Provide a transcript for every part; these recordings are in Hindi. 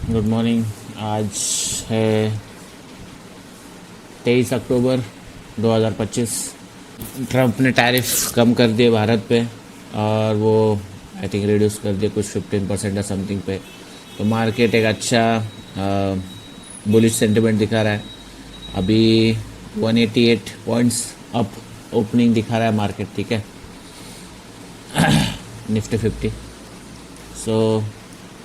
Good morning. आज है 23 अक्टूबर 2025। ट्रंप ने टैरिफ कम कर दिए भारत पे और वो आई थिंक रिड्यूस कर दिए कुछ 15% या समथिंग पे। तो मार्केट एक अच्छा बुलिश सेंटिमेंट दिखा रहा है। अभी 188 पॉइंट्स अप ओपनिंग दिखा रहा है मार्केट। ठीक है, निफ्टी 50। सो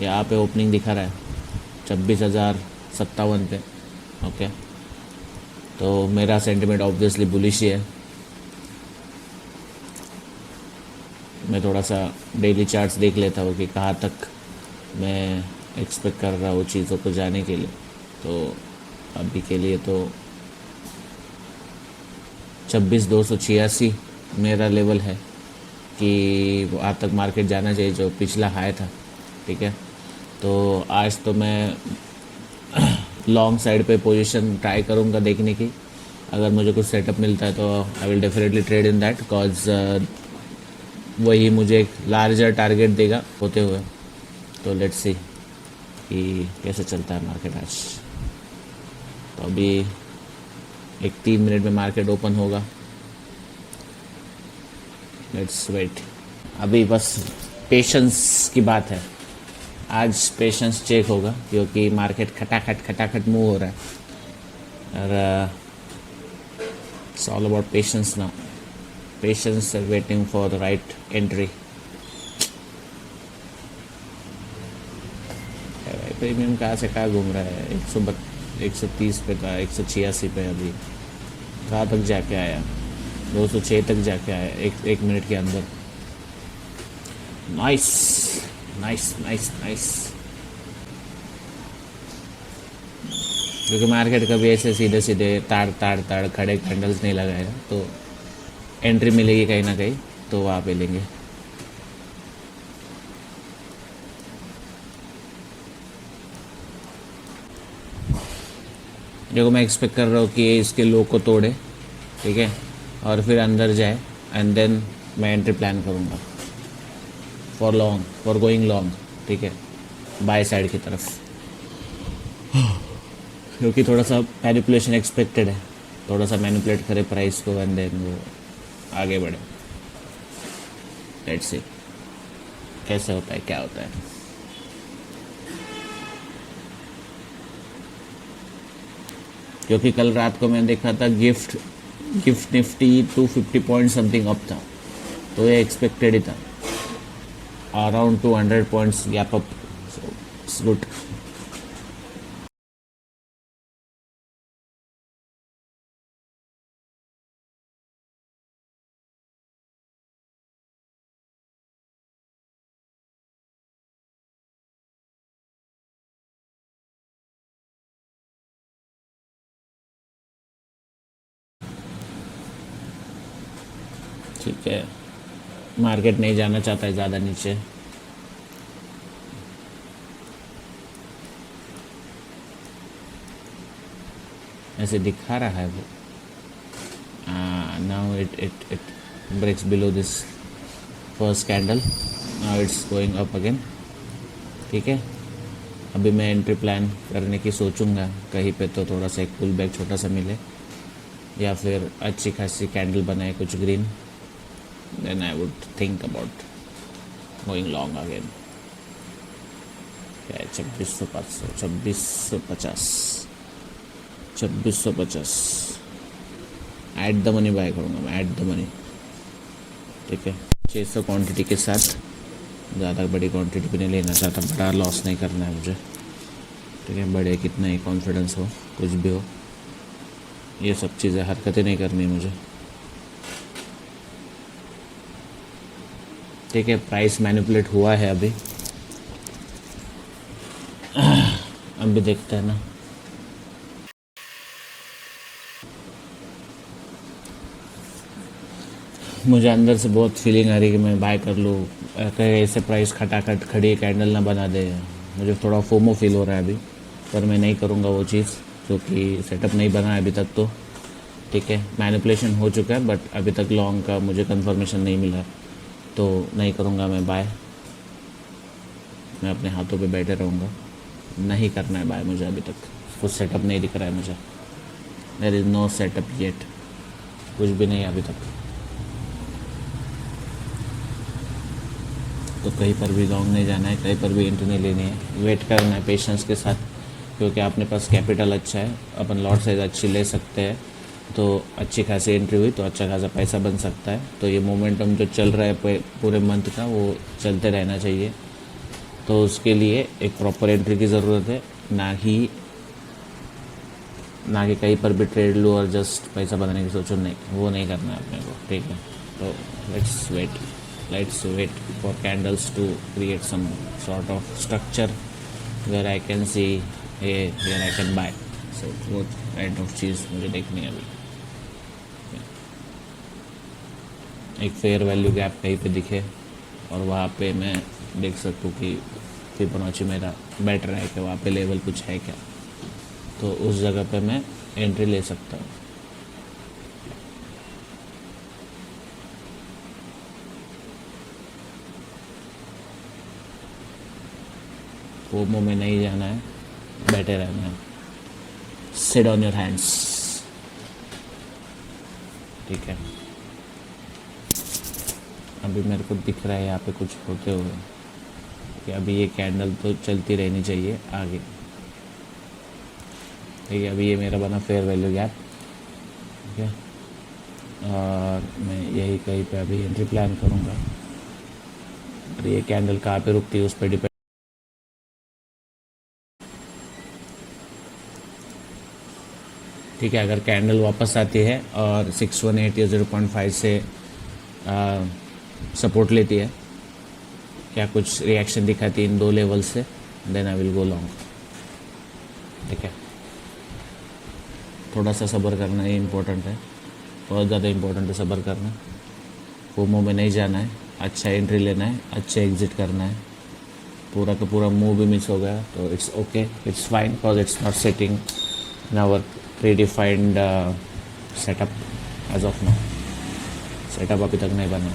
यहाँ पे ओपनिंग दिखा रहा है 26,057 पे। ओके, तो मेरा सेंटिमेंट ऑब्वियसली बुलिश ही है। मैं थोड़ा सा डेली चार्ट्स देख लेता हूँ कि कहाँ तक मैं एक्सपेक्ट कर रहा हूँ चीज़ों को जाने के लिए। तो अभी के लिए तो 26,286 मेरा लेवल है कि वहाँ तक मार्केट जाना चाहिए जो पिछला हाई था। ठीक है, तो आज तो मैं लॉन्ग साइड पे पोजीशन ट्राई करूँगा देखने की। अगर मुझे कुछ सेटअप मिलता है तो I will definitely trade in that, because वही मुझे एक लार्जर टारगेट देगा होते हुए। तो लेट्स सी कि कैसे चलता है मार्केट आज। तो अभी एक 3 मिनट में मार्केट ओपन होगा। Let's wait. अभी बस पेशेंस की बात है। आज पेशेंस चेक होगा क्योंकि मार्केट खटाखट मूव हो रहा है और it's all about patience now. Patience waiting for the right entry. Premium कहाँ से कहाँ घूम रहा है? 130 पे था, 186 पे। अभी कहाँ तक जाके आया? 206 तक जाके आया एक मिनट के अंदर। Nice nice nice nice. क्योंकि मार्केट कभी ऐसे सीधे सीधे ताड़ ताड़ ताड़ खड़े कैंडल्स नहीं लगाएगा, तो एंट्री मिलेगी कहीं ना कहीं, तो वहाँ पे लेंगे। देखो, मैं एक्सपेक्ट कर रहा हूँ कि ये इसके लो को तोड़े, ठीक है, और फिर अंदर जाए एंड देन मैं एंट्री प्लान करूँगा फॉर गोइंग लॉन्ग। ठीक है, बाय साइड की तरफ, क्योंकि थोड़ा सा मैनिपुलेशन एक्सपेक्टेड है। थोड़ा सा मैनिपुलेट करे प्राइस को एंड देन वो आगे बढ़े। लेट्स सी कैसे होता है, क्या होता है। क्योंकि कल रात को मैंने देखा था gift Nifty 250 point something up था, तो ये एक्सपेक्टेड ही था। Around 200 points gap up, so it's good. ठीक है, मार्केट नहीं जाना चाहता है ज़्यादा नीचे। ऐसे दिखा रहा है वो। Now it breaks below this first candle. Now it's going up again. ठीक है, अभी मैं एंट्री प्लान करने की सोचूंगा कहीं पे, तो थोड़ा सा एक पुल बैक छोटा सा मिले या फिर अच्छी खासी कैंडल बनाए कुछ green, then I would think about going long again. क्या है? 2650 एट द मनी बाय करूँगा मैं, एट द मनी। ठीक है, 600 क्वांटिटी के साथ। ज़्यादा बड़ी क्वांटिटी भी नहीं लेना चाहता, बड़ा लॉस नहीं करना है मुझे। ठीक है, बड़े कितना ही कॉन्फिडेंस हो, कुछ भी हो, ये सब चीज़ें हरकतें नहीं करनी मुझे। ठीक है, प्राइस मैनिपुलेट हुआ है अभी। अभी देखते हैं ना। मुझे अंदर से बहुत फीलिंग आ रही है कि मैं बाय कर लूँ, कहीं ऐसे प्राइस खटाखट खड़ी कैंडल ना बना दे। मुझे थोड़ा फोमो फील हो रहा है अभी, पर मैं नहीं करूँगा वो चीज़, क्योंकि सेटअप नहीं बना है अभी तक। तो ठीक है, मैनिपुलेशन हो चुका है बट अभी तक लॉन्ग का मुझे कंफर्मेशन नहीं मिला, तो नहीं करूँगा मैं बाय। मैं अपने हाथों पे बैठे रहूँगा नहीं करना है बाय मुझे अभी तक, कुछ सेटअप नहीं दिख रहा है मुझे, there is no setup yet, कुछ भी नहीं अभी तक। तो कहीं पर भी लॉन्ग नहीं जाना है, कहीं पर भी एंट्री नहीं लेनी है, वेट करना है पेशेंस के साथ, क्योंकि अपने पास कैपिटल अच्छा है, अपन लॉट साइज अच्छी ले सकते हैं, तो अच्छी खासी एंट्री हुई तो अच्छा खासा पैसा बन सकता है। तो ये मोमेंटम जो चल रहा है पूरे मंथ का वो चलते रहना चाहिए, तो उसके लिए एक प्रॉपर एंट्री की ज़रूरत है, ना कि कहीं पर भी ट्रेड लूँ और जस्ट पैसा बनाने की सोचो, नहीं वो नहीं करना है अपने को, ठीक है। तो let's wait for candles to create some sort of structure where I can see where I can buy, so वो काइंड ऑफ चीज़ मुझे देखनी है अभी। एक फेयर वैल्यू गैप कहीं पे दिखे और वहाँ पे मैं देख सकूँ कि फिबोनाची मेरा बेटर है कि वहाँ पे लेवल कुछ है क्या, तो उस जगह पे मैं एंट्री ले सकता हूँ। फोमो में नहीं जाना है, बैठे रहना है, सिट ऑन योर हैंड्स, ठीक है। अभी मेरे को दिख रहा है यहाँ पे कुछ होते हुए कि अभी ये कैंडल तो चलती रहनी चाहिए आगे, ठीक है। अभी ये मेरा बना फेयर वैल्यू गैप, ठीक है, और मैं यही कहीं पे अभी एंट्री प्लान करूँगा, और ये कैंडल कहाँ पे रुकती है उस पर डिपेंड, ठीक है। अगर कैंडल वापस आती है और 618 या 0.5 से सपोर्ट लेती है, क्या कुछ रिएक्शन दिखाती है इन दो लेवल से, then I will go long, ठीक है। थोड़ा सा सब्र करना ही इम्पोर्टेंट है, बहुत ज़्यादा इम्पोर्टेंट है सब्र करना। फोमो में नहीं जाना है, अच्छा एंट्री लेना है, अच्छा एग्जिट करना है। पूरा का पूरा मूव भी मिस हो गया तो it's okay, it's fine, because it's not setting in our predefined setup as of now. Setup अभी तक नहीं बना।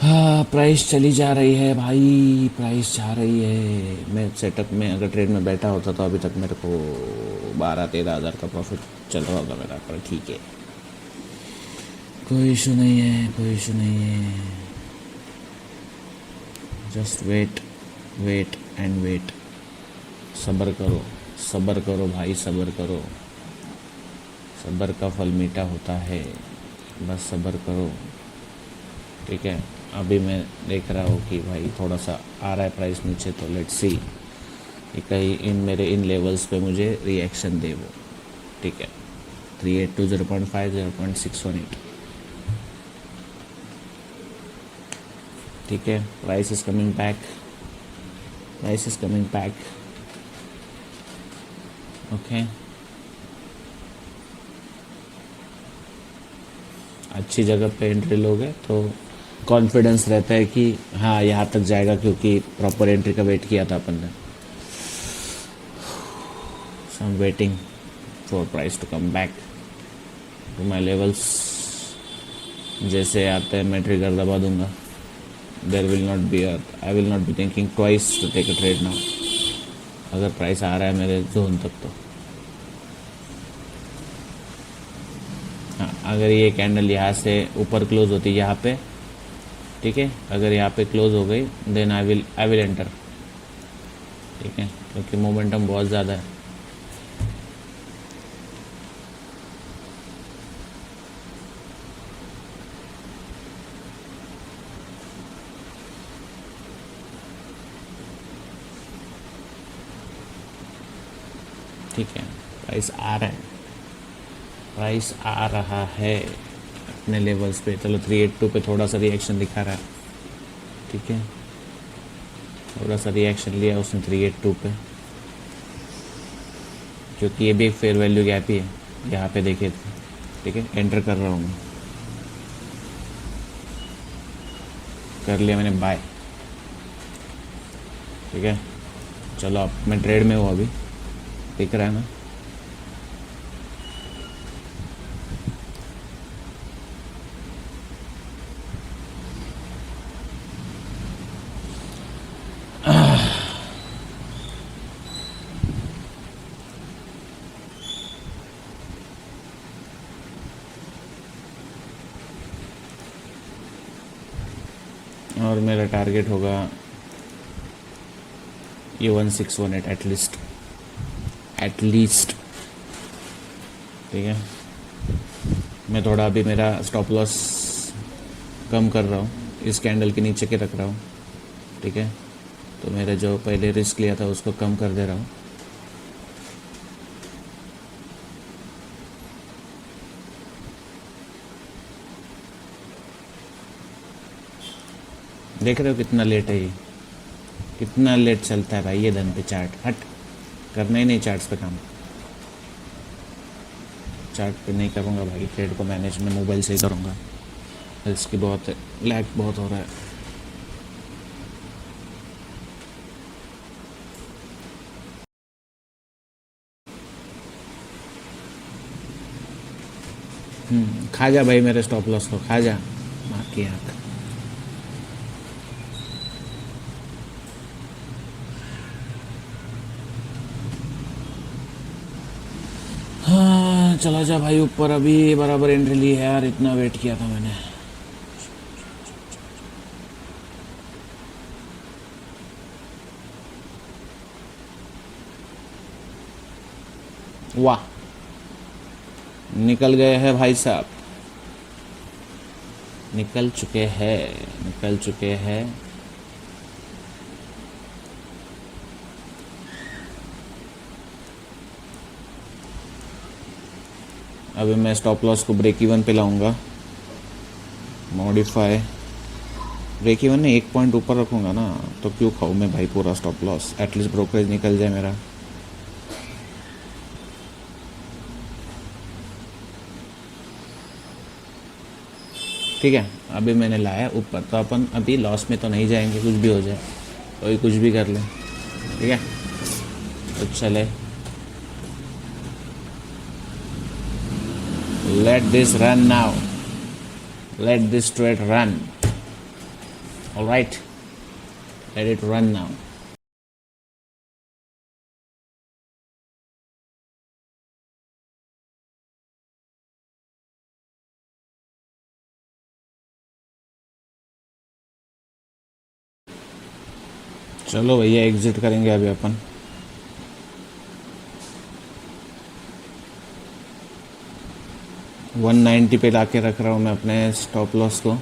हाँ, प्राइस चली जा रही है भाई, प्राइस जा रही है। मैं सेटअप में अगर ट्रेड में बैठा होता तो अभी तक मेरे को 12-13 हज़ार का प्रॉफिट चल रहा होगा मेरा, पर ठीक है, कोई इशू नहीं है, कोई इशू नहीं है। Just wait wait and wait, सब्र करो, सब्र करो भाई, सब्र करो, सब्र का फल मीठा होता है, बस सब्र करो, ठीक है। अभी मैं देख रहा हूँ कि भाई थोड़ा सा आ रहा है प्राइस नीचे, तो लेट्स सी कि कहीं इन लेवल्स पे मुझे रिएक्शन दे वो, ठीक है। 382, 0.5, 0.618, ठीक है। Price is coming back, price is coming back, okay. अच्छी जगह पे एंट्री लोगे तो कॉन्फिडेंस रहता है कि हाँ यहाँ तक जाएगा, क्योंकि प्रॉपर एंट्री का वेट किया था अपन ने। So I am waiting for price to come back to my levels. जैसे आते हैं मैं ट्रिगर दबा दूंगा, there will not be I will not be thinking twice to take a trade now, अगर प्राइस आ रहा है मेरे जोन तक तो। हाँ, अगर ये कैंडल यहाँ से ऊपर क्लोज होती है यहाँ पे, ठीक है, अगर यहाँ पे क्लोज हो गई देन आई विल एंटर, ठीक है, क्योंकि मोमेंटम बहुत ज़्यादा है। ठीक है, प्राइस आ रहा है, प्राइस आ रहा है अपने लेवल्स पे। चलो 382 पे थोड़ा सा रिएक्शन दिखा रहा है, ठीक है, थोड़ा सा रिएक्शन लिया उसने 382 पे, क्योंकि ये भी एक फेयर वैल्यू गैप ही है, यहाँ पे देखे थे ठीक है, एंटर कर रहा हूँ मैं, कर लिया मैंने बाय। ठीक है, चलो अब मैं ट्रेड में हूँ अभी, दिख रहा है ना। और मेरा टारगेट होगा ये 1618 एटलीस्ट। ठीक है, मैं थोड़ा अभी मेरा स्टॉप लॉस कम कर रहा हूँ, इस कैंडल के नीचे के रख रहा हूँ। ठीक है, तो मेरा जो पहले रिस्क लिया था उसको कम कर दे रहा हूँ। देख रहे हो कितना लेट है ये, कितना लेट चलता है भाई ये धन पे चार्ट। हट, करना ही नहीं चार्ट्स पे काम, चार्ट पे नहीं करूँगा भाई, ट्रेड को मैनेज में मोबाइल से ही करूँगा। इसकी बहुत लैग बहुत हो रहा है। खा जा भाई मेरे स्टॉप लॉस को, खा जा माँ की आँख। हाँ चला जा भाई ऊपर, अभी बराबर एंट्री ली है यार, इतना वेट किया था मैंने। वाह, निकल गए हैं भाई साहब, निकल चुके हैं, निकल चुके हैं। अभी मैं स्टॉप लॉस को ब्रेक इवन पे लाऊंगा, मॉडिफाई ब्रेक इवन ने 1 पॉइंट ऊपर रखूँगा ना, तो क्यों खाऊँ मैं भाई पूरा स्टॉप लॉस, एटलीस्ट ब्रोकरेज निकल जाए मेरा। ठीक है, अभी मैंने लाया ऊपर, तो अपन अभी लॉस में तो नहीं जाएंगे, कुछ भी हो जाए, कोई कुछ भी कर ले। ठीक है, तो चले, let this run now, let this trade run, alright, let it run now. चलो भैया एग्जिट करेंगे अभी अपन। वन 190 पे ला के रख रहा हूँ मैं अपने स्टॉप लॉस को।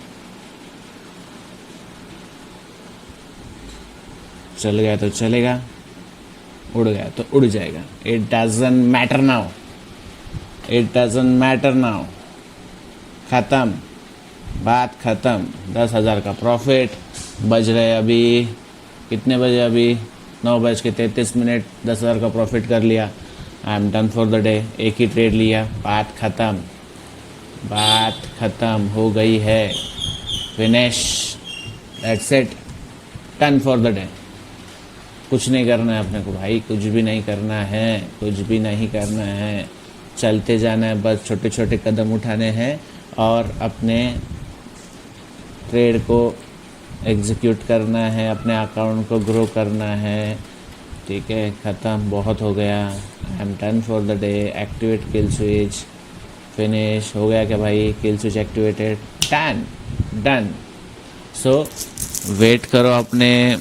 चल गया तो चलेगा, उड़ गया तो उड़ जाएगा, it doesn't matter now, it doesn't matter now. ख़त्म, बात ख़त्म। 10,000 का प्रॉफिट, बज रहे अभी कितने बजे, अभी 9:33, 10,000 का प्रॉफिट कर लिया। आई am done for the day, एक ही ट्रेड लिया, बात ख़त्म, बात ख़त्म हो गई है, finish, that's it, done for the day. कुछ नहीं करना है अपने को भाई, कुछ भी नहीं करना है, कुछ भी नहीं करना है, चलते जाना है, बस छोटे छोटे कदम उठाने हैं और अपने ट्रेड को एग्जीक्यूट करना है, अपने अकाउंट को ग्रो करना है। ठीक है, ख़त्म, बहुत हो गया, I am done for the day. Activate kill switch, finish हो गया क्या भाई, kill switch activated, done done. So wait करो अपने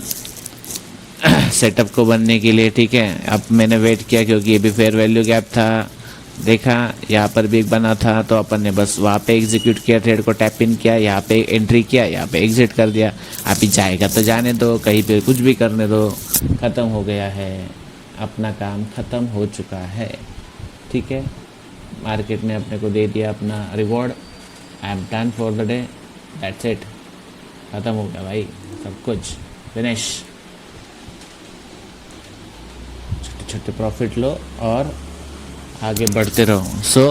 सेटअप को बनने के लिए। ठीक है, अब मैंने वेट किया क्योंकि ये भी फेयर वैल्यू गैप था, देखा यहाँ पर भी एक बना था, तो अपन ने बस वहाँ पे एग्जीक्यूट किया, ट्रेड को टैप इन किया, यहाँ पे एंट्री किया, यहाँ पे एग्जिट कर दिया। अभी जाएगा तो जाने दो, कहीं पे कुछ भी करने दो, ख़त्म हो गया है, अपना काम ख़त्म हो चुका है। ठीक है, मार्केट ने अपने को दे दिया अपना reward, I am done for the day, that's it, ख़त्म हो गया भाई सब कुछ, फिनिश। छोटे छोटे प्रॉफिट लो और आगे बढ़ते रहो। So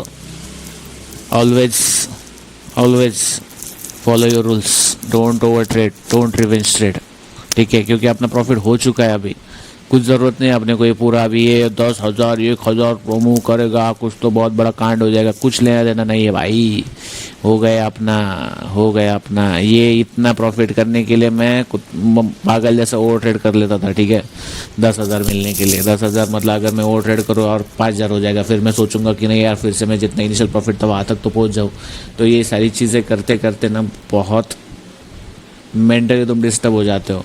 always always follow your rules, don't over trade, don't revenge trade, ठीक है, क्योंकि अपना प्रॉफिट हो चुका है अभी, कुछ ज़रूरत नहीं है अपने को ये पूरा अभी ये 10,000 1,000 प्रोमो करेगा कुछ तो बहुत बड़ा कांड हो जाएगा, कुछ लेना देना नहीं है भाई, हो गया अपना, हो गया अपना। ये इतना प्रॉफिट करने के लिए मैं पागल जैसा ओवर ट्रेड कर लेता था, ठीक है, 10,000 मिलने के लिए, 10,000 मतलब अगर मैं ओवर ट्रेड करूँ और 5,000 हो जाएगा, फिर मैं सोचूंगा कि नहीं यार फिर से मैं जितना इनिशियल प्रॉफिट था वहाँ तक तो पहुँच जाऊँ। तो ये सारी चीज़ें करते करते ना बहुत मेंटली तुम डिस्टर्ब हो जाते हो।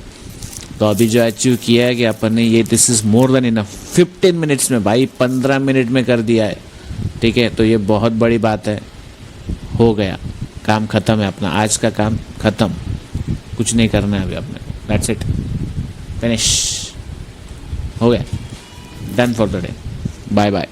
तो अभी जो अचीव किया है कि अपन ने ये, this is more than enough, 15 minutes में भाई, 15 मिनट में कर दिया है, ठीक है, तो ये बहुत बड़ी बात है। हो गया, काम ख़त्म है अपना, आज का काम ख़त्म, कुछ नहीं करना है अभी अपने, दैट्स इट, फिनिश, हो गया, done for the day, bye bye.